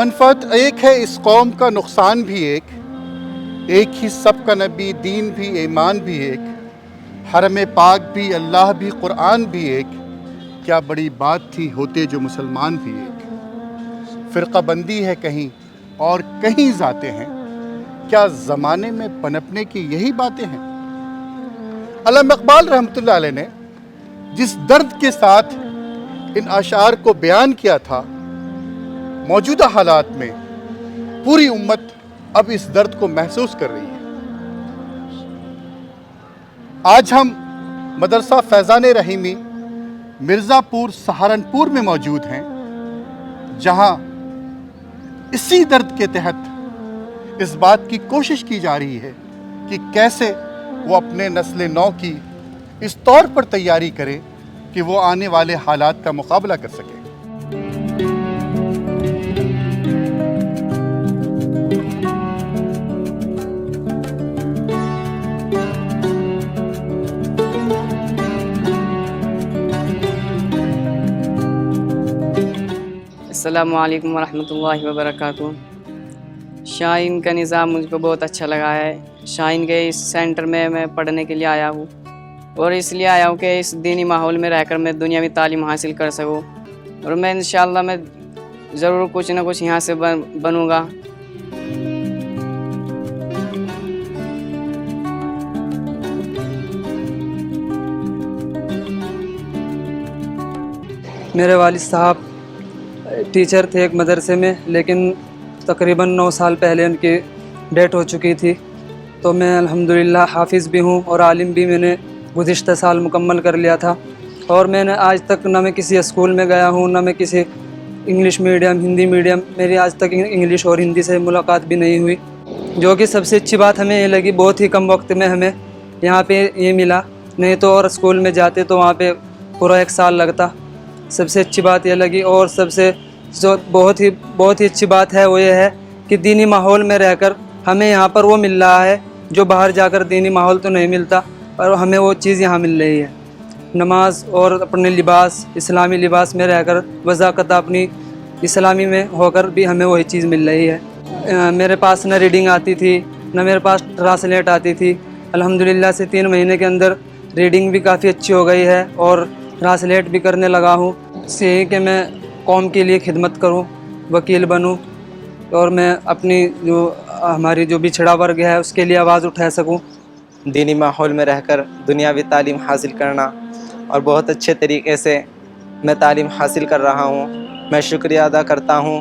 منفعت ایک ہے، اس قوم کا نقصان بھی ایک ہی سب کا نبی، دین بھی، ایمان بھی ایک، حرم پاک بھی، اللہ بھی، قرآن بھی ایک، کیا بڑی بات تھی ہوتے جو مسلمان بھی ایک۔ فرقہ بندی ہے کہیں اور کہیں ذاتیں ہیں، کیا زمانے میں پنپنے کی یہی باتیں ہیں؟ علامہ اقبال رحمۃ اللہ علیہ نے جس درد کے ساتھ ان اشعار کو بیان کیا تھا، موجودہ حالات میں پوری امت اب اس درد کو محسوس کر رہی ہے۔ آج ہم مدرسہ فیضان رحیمی مرزا پور سہارنپور میں موجود ہیں، جہاں اسی درد کے تحت اس بات کی کوشش کی جا رہی ہے کہ کیسے وہ اپنے نسل نو کی اس طور پر تیاری کرے کہ وہ آنے والے حالات کا مقابلہ کر سکے۔ السلام علیکم ورحمۃ اللہ وبرکاتہ۔ شاہین کا نظام مجھ کو بہت اچھا لگا ہے۔ شاہین کے اس سینٹر میں پڑھنے کے لیے آیا ہوں، اور اس لیے آیا ہوں کہ اس دینی ماحول میں رہ کر میں دنیاوی تعلیم حاصل کر سکوں، اور میں انشاءاللہ میں ضرور کچھ نہ کچھ یہاں سے بنوں گا۔ میرے والد صاحب ٹیچر تھے ایک مدرسے میں، لیکن تقریباً 9 سال پہلے ان کی ڈیتھ ہو چکی تھی۔ تو میں الحمدللہ حافظ بھی ہوں اور عالم بھی میں نے گزشتہ سال مکمل کر لیا تھا، اور میں نے آج تک نہ میں کسی اسکول میں گیا ہوں، نہ میں کسی انگلش میڈیم، ہندی میڈیم، میری آج تک انگلش اور ہندی سے ملاقات بھی نہیں ہوئی۔ جو کہ سب سے اچھی بات ہمیں یہ لگی، بہت ہی کم وقت میں ہمیں یہاں پہ یہ ملا، نہیں تو اور اسکول میں جاتے تو وہاں پہ پورا 1 سال لگتا۔ سب سے اچھی بات یہ لگی، اور سب سے جو بہت ہی اچھی بات ہے وہ یہ ہے کہ دینی ماحول میں رہ کر ہمیں یہاں پر وہ مل رہا ہے جو باہر جا کر دینی ماحول تو نہیں ملتا، اور ہمیں وہ چیز یہاں مل رہی ہے۔ نماز اور اپنے لباس، اسلامی لباس میں رہ کر وضاقت اپنی اسلامی میں ہو کر بھی ہمیں وہی چیز مل رہی ہے۔ میرے پاس نہ ریڈنگ آتی تھی، نہ میرے پاس ٹرانسلیٹ آتی تھی۔ الحمدللہ سے 3 مہینے کے اندر ریڈنگ بھی کافی اچھی ہو گئی ہے، اور ٹرانسلیٹ بھی کرنے لگا ہوں۔ اس سے کہ میں قوم کے لیے خدمت کروں، وکیل بنوں، اور میں اپنی جو ہماری جو بچھڑا ورگ ہے اس کے لیے آواز اٹھا سکوں۔ دینی ماحول میں رہ کر دنیاوی تعلیم حاصل کرنا، اور بہت اچھے طریقے سے میں تعلیم حاصل کر رہا ہوں۔ میں شکریہ ادا کرتا ہوں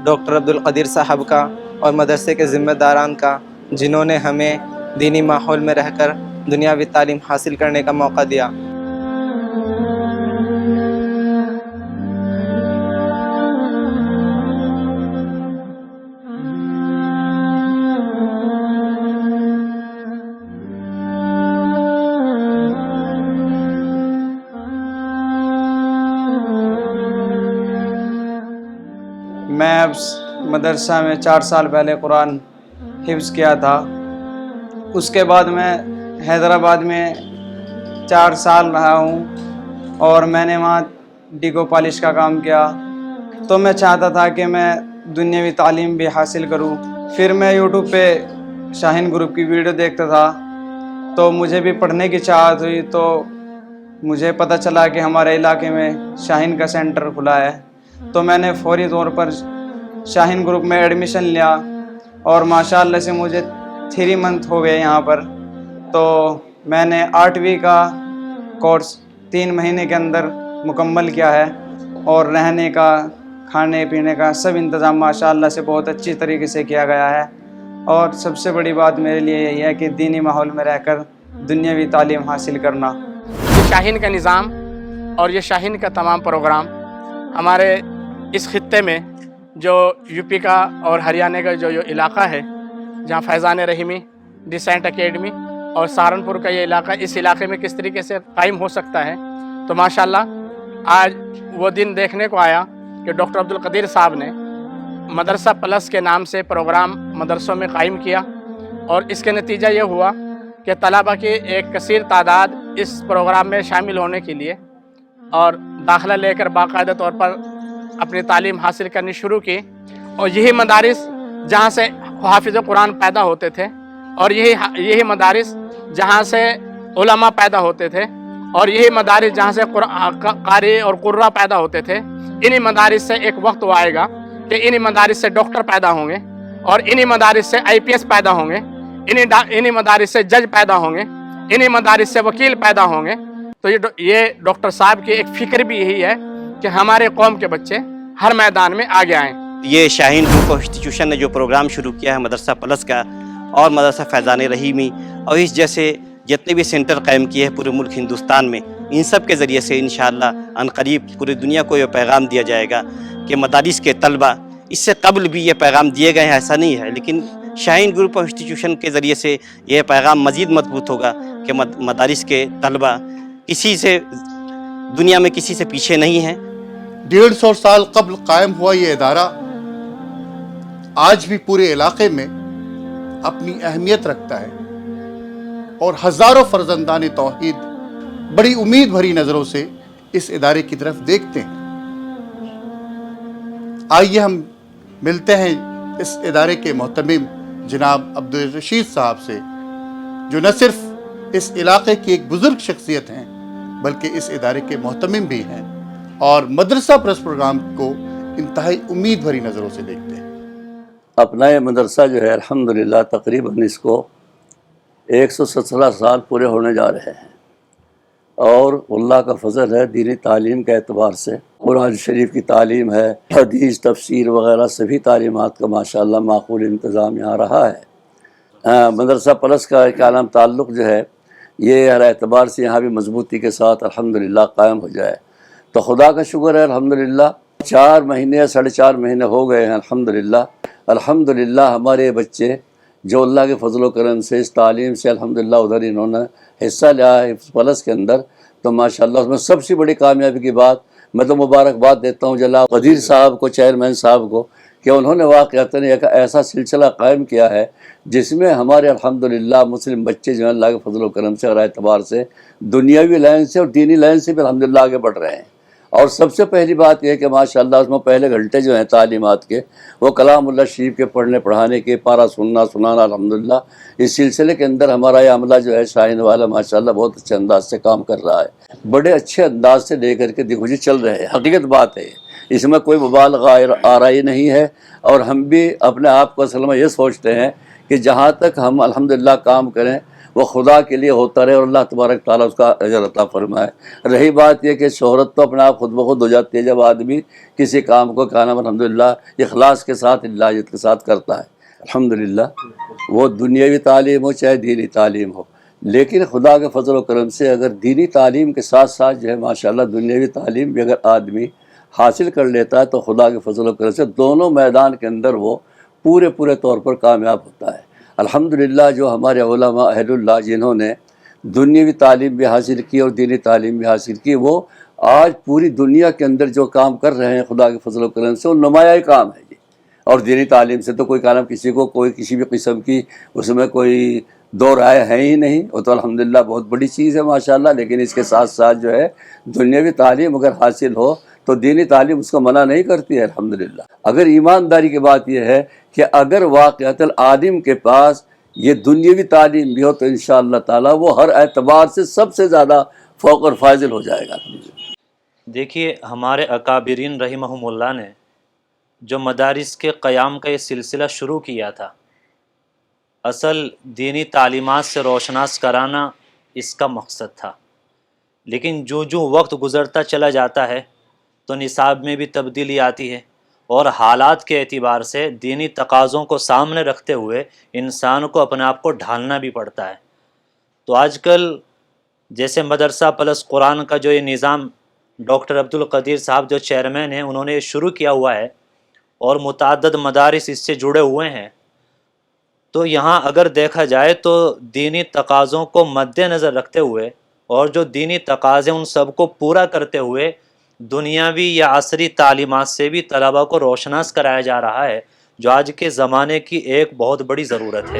ڈاکٹر عبدالقدیر صاحب کا اور مدرسے کے ذمہ داران کا، جنہوں نے ہمیں دینی ماحول میں رہ کر دنیاوی تعلیم حاصل کرنے کا موقع دیا۔ میں اب مدرسہ میں 4 سال پہلے قرآن حفظ کیا تھا۔ اس کے بعد میں حیدرآباد میں 4 سال رہا ہوں، اور میں نے وہاں ڈیگو پالش کا کام کیا۔ تو میں چاہتا تھا کہ میں دنیاوی تعلیم بھی حاصل کروں۔ پھر میں یوٹیوب پہ شاہین گروپ کی ویڈیو دیکھتا تھا، تو مجھے بھی پڑھنے کی چاہت ہوئی۔ تو مجھے پتہ چلا کہ ہمارے علاقے میں شاہین کا سینٹر کھلا ہے، تو میں نے فوری طور پر شاہین گروپ میں ایڈمیشن لیا، اور ماشاءاللہ سے مجھے 3 منتھ ہو گئے یہاں پر۔ تو میں نے 8ویں کا کورس 3 مہینے کے اندر مکمل کیا ہے، اور رہنے کا، کھانے پینے کا سب انتظام ماشاءاللہ سے بہت اچھی طریقے سے کیا گیا ہے۔ اور سب سے بڑی بات میرے لیے یہی ہے کہ دینی ماحول میں رہ کر دنیاوی تعلیم حاصل کرنا۔ شاہین کا نظام اور یہ شاہین کا تمام پروگرام ہمارے اس خطے میں، جو یو پی کا اور ہریانہ کا جو علاقہ ہے، جہاں فیضان رحیمی، ڈیسینٹ اکیڈمی اور سہارنپور کا یہ علاقہ، اس علاقے میں کس طریقے سے قائم ہو سکتا ہے، تو ماشاءاللہ آج وہ دن دیکھنے کو آیا کہ ڈاکٹر عبدالقدیر صاحب نے مدرسہ پلس کے نام سے پروگرام مدرسوں میں قائم کیا، اور اس کے نتیجہ یہ ہوا کہ طلباء کی ایک کثیر تعداد اس پروگرام میں شامل ہونے کے لیے اور داخلہ لے کر باقاعدہ طور پر اپنی تعلیم حاصل کرنی شروع کی۔ और यही मदारिस जहाँ से हाफिज़ कुरान पैदा होते थे, और यही मदारिस जहाँ से उलमा पैदा होते थे, और यही मदारिस जहाँ से कारी और कुर्रा पैदा होते थे। इन्हीं मदारिस से एक वक्त वो आएगा कि इन्हीं मदारिस से डॉक्टर पैदा होंगे, और इन्हीं मदारिस से IPS पैदा होंगे, इन्हीं मदारिस से जज पैदा होंगे, इन्हीं मदारिस से वकील पैदा होंगे। तो ये डॉक्टर साहब की एक फ़िक्र भी यही है कि हमारे कौम के बच्चे हर मैदान में आगे आएँ। ये शाहीन ग्रुप ऑफ इंस्टीट्यूशन ने जो प्रोग्राम शुरू किया है मदरसा प्लस का और मदरसा फैज़ान रहीमी और इस जैसे जितने भी सेंटर कायम किए हैं पूरे मुल्क हिंदुस्तान में, इन सब के ज़रिए से इंशाअल्लाह अनक़रीब पूरी दुनिया को ये पैगाम दिया जाएगा कि मदारिस के तलबा, इससे कबल भी ये पैगाम दिए गए हैं ऐसा नहीं है, लेकिन शाहीन ग्रुप ऑफ इंस्टीट्यूशन के ज़रिए से ये पैगाम मज़ीद मजबूत होगा कि मदारिस के तलबा किसी से दुनिया में किसी से पीछे नहीं हैं। 150 साल कबल कायम हुआ ये इदारा आज भी पूरे इलाके में अपनी अहमियत रखता है और हज़ारों फर्जंदान तौहीद बड़ी उम्मीद भरी नज़रों से इस इदारे की तरफ देखते हैं। आइए हम मिलते हैं इस इदारे के मोहतमिम जनाब अब्दुल रशीद साहब से, जो न सिर्फ इस इलाके की एक बुज़ुर्ग शख्सियत हैं बल्कि इस इदारे के मोहतमिम भी हैं और मदरसा प्लस प्रोग्राम को इंतहाई उम्मीद भरी नज़रों से देखते हैं। अपना ये मदरसा जो है अल्हम्दुलिल्लाह तकरीबन इसको 117 साल पूरे होने जा रहे हैं और अल्लाह का फजल है दीनी तालीम के एतबार से कुरान शरीफ की तालीम है, हदीस तफसीर वगैरह सभी तालीमात का माशाअल्लाह माकूल इंतज़ाम यहाँ रहा है। मदरसा प्लस का क्या नाम ताल्लुक़ जो है ये हर एतबार से यहाँ भी मजबूती के साथ अल्हम्दुलिल्लाह कायम हो जाए तो खुदा का शुक्र है। अल्हम्दुलिल्लाह 4 महीने या 4.5 महीने हो गए हैं अल्हम्दुलिल्लाह हमारे बच्चे जो अल्लाह के फजल करम से इस तालीम से अल्हम्दुलिल्लाह उधर इन्होंने हिस्सा लिया है प्लस के अंदर, तो माशाअल्लाह उसमें सबसे बड़ी कामयाबी की बात मैं तो मुबारकबाद देता हूँ जनाब कदीर साहब को, चेयरमैन साहब को, कि उन्होंने वाक़अतन एक ऐसा सिलसिला कायम किया है जिसमें हमारे अल्हम्दुलिल्लाह मुस्लिम बच्चे जो हैं अल्लाह के फजल करम से और एतबार से दुनियावी लाइन से और दीनी लाइन से भी अल्हम्दुलिल्लाह आगे बढ़ रहे हैं। और सबसे पहली बात यह है कि माशाअल्लाह उसमें पहले घंटे जो हैं तालीमात के वो कलामुल्लाह शरीफ के पढ़ने पढ़ाने के पारा सुनना सुनाना अल्हम्दुलिल्लाह इस सिलसिले के अंदर हमारा ये अमला जो है शाहीन वाला माशाअल्लाह बहुत अच्छे अंदाज से काम कर रहा है, बड़े अच्छे अंदाज से लेकर के देखो जी चल रहे हैं। हकीकत बात है इसमें कोई मुबालगा आराई नहीं है और हम भी अपने आप को असल में ये सोचते हैं कि जहाँ तक हम अल्हम्दुलिल्लाह काम करें वो खुदा के लिए होता रहे और अल्लाह तबारक ताला उसका अजर अता फरमाए। रही बात यह कि शोहरत तो अपने आप खुद ब खुद हो जाती है जब आदमी किसी काम को क्या नाम अल्हम्दुलिल्लाह इखलास के साथ इल्लाहियत के साथ करता है। अल्हम्दुलिल्लाह वो दुनियावी तालीम हो चाहे दीनी तालीम हो, लेकिन खुदा के फजल व करम से अगर दीनी तालीम के साथ साथ जो है माशाअल्लाह दुनियावी तालीम भी अगर आदमी हासिल कर लेता है तो खुदा के फजल व करम से दोनों मैदान के अंदर वो पूरे तौर पर कामयाब होता है। अल्हम्दुलिल्लाह जो हमारे उलमा अहलुल्लाह जिन्होंने दुनियावी तालीम भी हासिल की और दीनी तालीम भी हासिल की, वो आज पूरी दुनिया के अंदर जो काम कर रहे हैं खुदा के फजल व करम से वो नुमाया काम है जी। और दीनी तालीम से तो कोई काम किसी को कोई किसी भी किस्म की उसमें कोई दो राय है ही नहीं, वो तो अल्हम्दुलिल्लाह बहुत बड़ी चीज़ है माशाअल्लाह। लेकिन इसके साथ साथ जो है दुनियावी तालीम अगर हासिल हो तो दीनी तालीम उसको मना नहीं करती है अल्हम्दुलिल्लाह। अगर ईमानदारी की बात यह है कि अगर वाक़अतन आलिम के पास ये दुनियावी तालीम भी हो तो इंशाअल्लाह ताला वो हर एतबार से सबसे ज़्यादा फ़ौक़ और फाजिल हो जाएगा। देखिए हमारे अकाबिरीन रहिमहुमुल्लाह ने जो मदारिस के क़याम का ये सिलसिला शुरू किया था, असल दीनी तालीमात से रोशनास कराना इसका मकसद था। लेकिन जो वक्त गुज़रता चला जाता है तो निसाब में भी तब्दीली आती है और हालात के एतबार से दीनी तकाज़ों को सामने रखते हुए इंसान को अपने आप को ढालना भी पड़ता है। तो आजकल जैसे मदरसा प्लस कुरान का जो ये निज़ाम डॉक्टर अब्दुल कदीर साहब जो चेयरमैन हैं उन्होंने शुरू किया हुआ है और मुतअद्दिद मदारिस इससे जुड़े हुए हैं, तो यहाँ अगर देखा जाए तो दीनी तकाज़ों को मद्देनज़र रखते हुए और जो दीनी तकाज़े उन सब को पूरा करते हुए दुनियावी या असरी तालीमात से भी तलबा को रोशनास कराया जा रहा है, जो आज के ज़माने की एक बहुत बड़ी ज़रूरत है।